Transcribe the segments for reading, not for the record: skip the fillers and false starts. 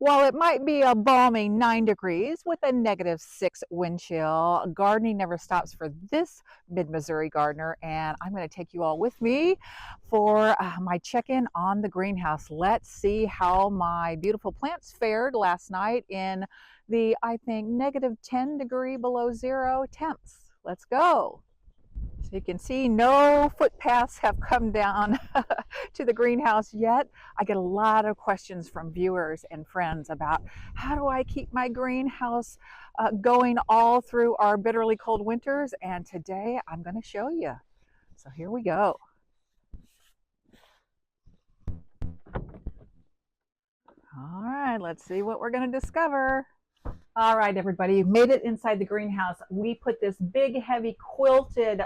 While it might be a balmy 9 degrees with a -6 wind chill, gardening never stops for this mid-Missouri gardener, and I'm going to take you all with me for my check-in on the greenhouse. Let's see how my beautiful plants fared last night in the, I think, -10 degree below zero temps. Let's go. So you can see no footpaths have come down to the greenhouse yet. I get a lot of questions from viewers and friends about how do I keep my greenhouse going all through our bitterly cold winters, and today I'm going to show you. So here we go. All right, let's see what we're going to discover. All right, everybody, you've made it inside the greenhouse. We put this big, heavy quilted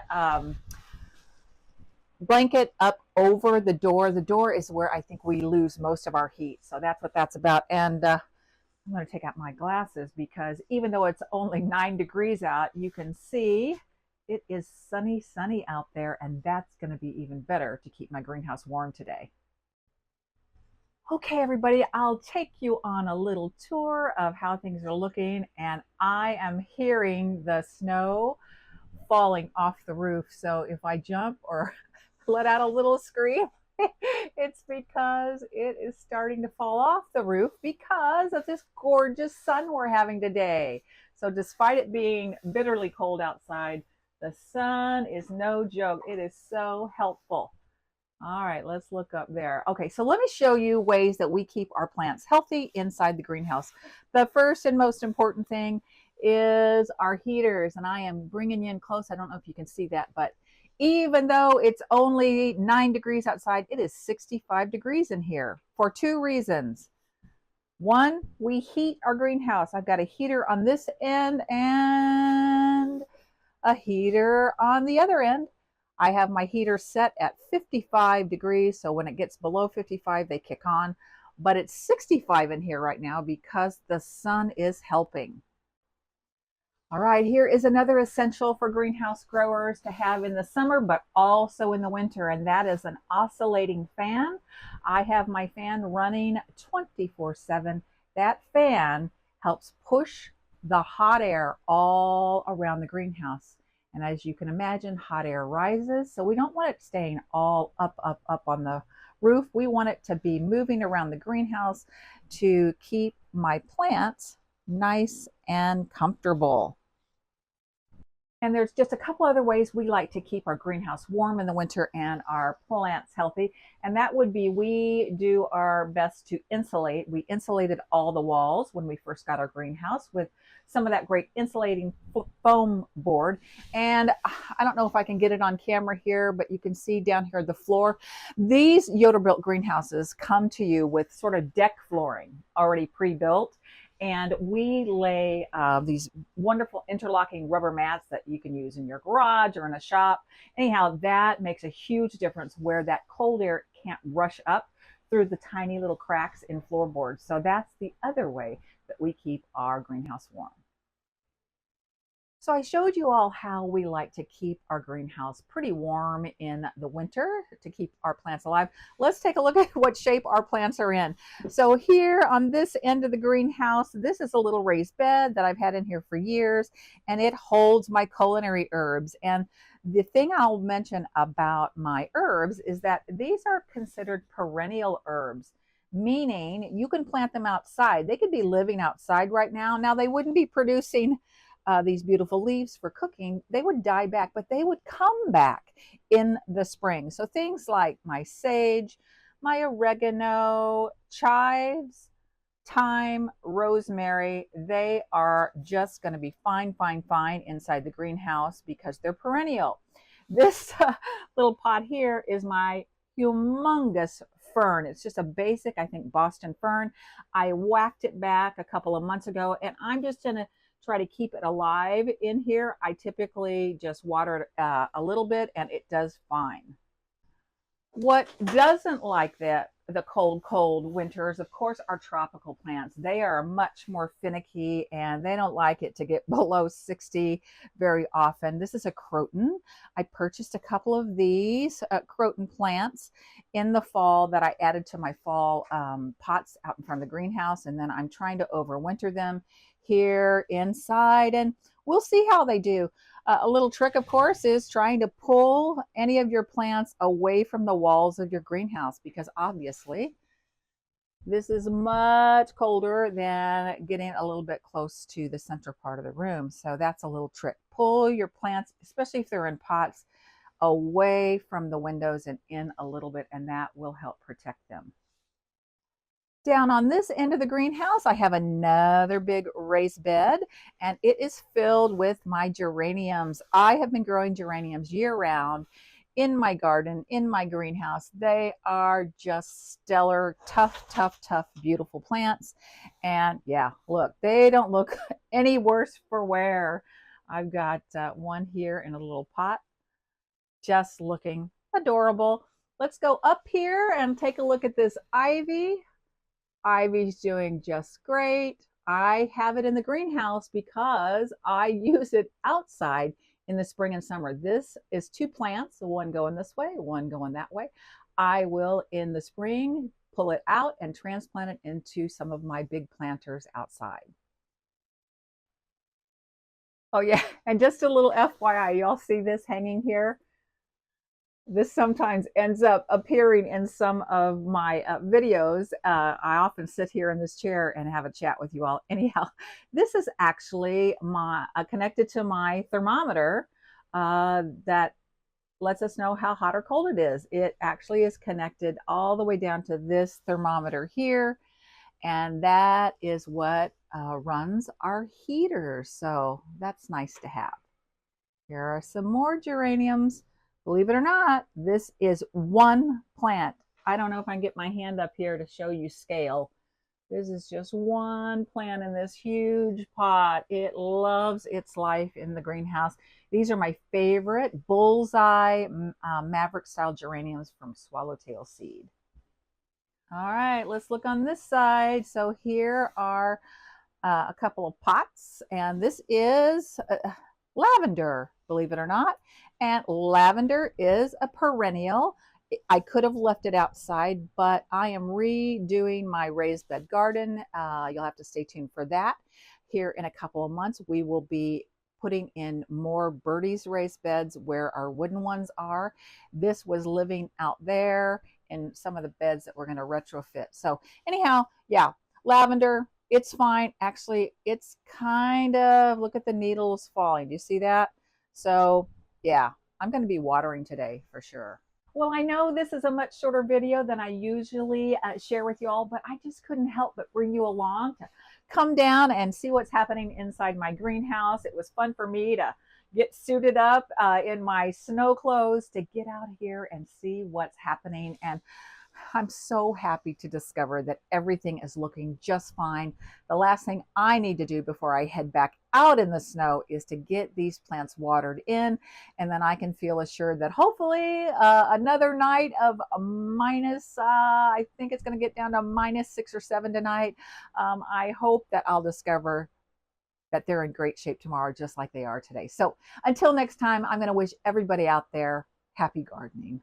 blanket up over the door. The door is where I think we lose most of our heat. So that's what that's about. And I'm going to take out my glasses because even though it's only 9 degrees out, you can see it is sunny, sunny out there. And that's going to be even better to keep my greenhouse warm today. Okay, everybody, I'll take you on a little tour of how things are looking. And I am hearing the snow falling off the roof. So if I jump or let out a little scream, it's because it is starting to fall off the roof because of this gorgeous sun we're having today. So despite it being bitterly cold outside, the sun is no joke. It is so helpful. All right, let's look up there. Okay, so let me show you ways that we keep our plants healthy inside the greenhouse. The first and most important thing is our heaters, and I am bringing you in close. I don't know if you can see that, but even though it's only 9 degrees outside, it is 65 degrees in here for two reasons. One, we heat our greenhouse. I've got a heater on this end and a heater on the other end. I have my heater set at 55 degrees, so when it gets below 55, they kick on. But it's 65 in here right now because the sun is helping. All right, here is another essential for greenhouse growers to have in the summer, but also in the winter, and that is an oscillating fan. I have my fan running 24/7. That fan helps push the hot air all around the greenhouse. And as you can imagine, hot air rises, so we don't want it staying all up on the roof. We want it to be moving around the greenhouse to keep my plants nice and comfortable. And there's just a couple other ways we like to keep our greenhouse warm in the winter and our plants healthy. And that would be we do our best to insulate. We insulated all the walls when we first got our greenhouse with some of that great insulating foam board. And I don't know if I can get it on camera here, but you can see down here the floor. These Yoder-built greenhouses come to you with sort of deck flooring already pre-built. And we lay these wonderful interlocking rubber mats that you can use in your garage or in a shop. Anyhow, that makes a huge difference where that cold air can't rush up through the tiny little cracks in floorboards. So that's the other way that we keep our greenhouse warm. So I showed you all how we like to keep our greenhouse pretty warm in the winter to keep our plants alive. Let's take a look at what shape our plants are in. So here on this end of the greenhouse, this is a little raised bed that I've had in here for years, and it holds my culinary herbs. And the thing I'll mention about my herbs is that these are considered perennial herbs, meaning you can plant them outside. They could be living outside right now. Now they wouldn't be producing these beautiful leaves for cooking. They would die back, but they would come back in the spring. So things like my sage, my oregano, chives, thyme, rosemary, they are just going to be fine, fine, fine inside the greenhouse because they're perennial. This little pot here is my humongous fern. It's just a basic, I think, Boston fern. I whacked it back a couple of months ago, and I'm just going to try to keep it alive in here. I typically just water it a little bit and it does fine. What doesn't like that the cold winters, of course, are tropical plants. They are much more finicky and they don't like it to get below 60 very often. This is a croton. I purchased a couple of these croton plants in the fall that I added to my fall pots out in front of the greenhouse, and then I'm trying to overwinter them here inside, and we'll see how they do. A little trick, of course, is trying to pull any of your plants away from the walls of your greenhouse, because obviously this is much colder than getting a little bit close to the center part of the room. So that's a little trick. Pull your plants, especially if they're in pots, away from the windows and in a little bit, and that will help protect them. Down on this end of the greenhouse, I have another big raised bed, and it is filled with my geraniums. I have been growing geraniums year round in my garden, in my greenhouse. They are just stellar, tough, tough, tough, beautiful plants. And yeah, look, they don't look any worse for wear. I've got one here in a little pot, just looking adorable. Let's go up here and take a look at this ivy. Ivy's doing just great. I have it in the greenhouse because I use it outside in the spring and summer. This is two plants, one going this way, one going that way. I will, in the spring, pull it out and transplant it into some of my big planters outside. Oh yeah, and just a little FYI, y'all see this hanging here? This sometimes ends up appearing in some of my videos. I often sit here in this chair and have a chat with you all. Anyhow, this is actually my connected to my thermometer that lets us know how hot or cold it is. It actually is connected all the way down to this thermometer here, and that is what runs our heater. So that's nice to have. Here are some more geraniums. Believe it or not, this is one plant. I don't know if I can get my hand up here to show you scale. This is just one plant in this huge pot. It loves its life in the greenhouse. These are my favorite bullseye maverick style geraniums from Swallowtail Seed. All right, let's look on this side. So here are a couple of pots, and this is lavender, believe it or not. And lavender is a perennial. I could have left it outside, but I am redoing my raised bed garden. You'll have to stay tuned for that. Here in a couple of months, we will be putting in more Birdie's raised beds where our wooden ones are. This was living out there in some of the beds that we're going to retrofit. So anyhow, yeah, lavender, it's fine. Actually, it's kind of, look at the needles falling. Do you see that? So yeah, I'm going to be watering today for sure. Well, I know this is a much shorter video than I usually share with you all, but I just couldn't help but bring you along to come down and see what's happening inside my greenhouse. It was fun for me to get suited up in my snow clothes to get out here and see what's happening. And I'm so happy to discover that everything is looking just fine. The last thing I need to do before I head back out in the snow is to get these plants watered in, and then I can feel assured that hopefully another night of minus, I think it's going to get down to -6 or 7 tonight. I hope that I'll discover that they're in great shape tomorrow, just like they are today. So until next time, I'm going to wish everybody out there happy gardening.